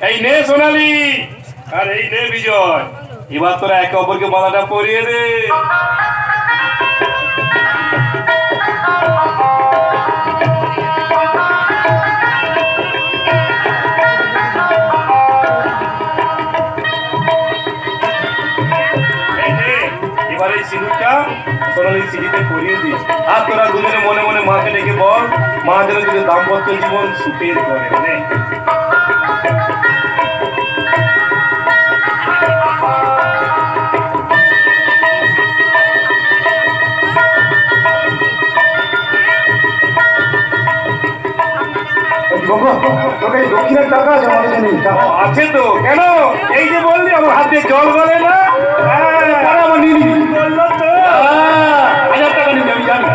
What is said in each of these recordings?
এই নে সোনালি, আর এই নে বিজয়, এবার তোরা একে অপরকে মালাটা পরিয়ে দে। এবার এই সিঁদুরটা সোনালির সিঁড়িতে পরিয়ে দিস, আর তোরা দুজনে মনে মনে মাকে ডেকে বল, মা যেন যদি দাম্পত্য জীবন সুখের করে। দক্ষিণের টাকা আছে আমাদের নেই। আছে তো, কেন? এই যে বললি আমার হাতে জল গলে না, আমার নিবি বললো তো 1000 টাকা নিবি, আমি জানি।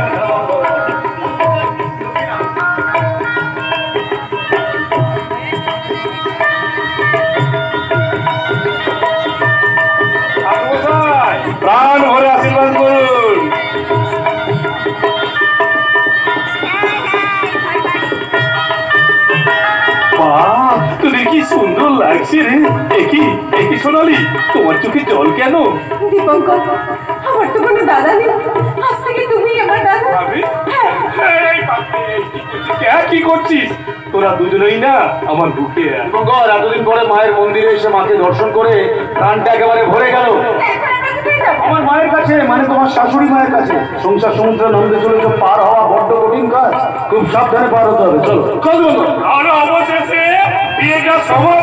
প্রাণ ভরে আশীর্বাদ করুন। তুই কি সুন্দর লাগছে রে। একই একই সোনালি, তোমার চোখে জল কেন? দীপঙ্কর, আমার তো কোনো দাদা নেই, আজ থেকে তুমি আমার দাদা। কি করছিস তোরা দুজনেই না আমার বুকে? দীপঙ্কর, এতদিন পরে মায়ের মন্দিরে এসে মাকে দর্শন করে প্রাণটা একেবারে ভরে গেল। আমার মায়ের কাছে, মানে তোমার শাশুড়ি মায়ের কাছে। সংসার সমুদ্র নন্দে চলেছ, পার হওয়া বড্ড কঠিন কাজ, খুব সাবধানে পার হতে হবে। চলো চল। আর অবশেষে বিয়েটা সময়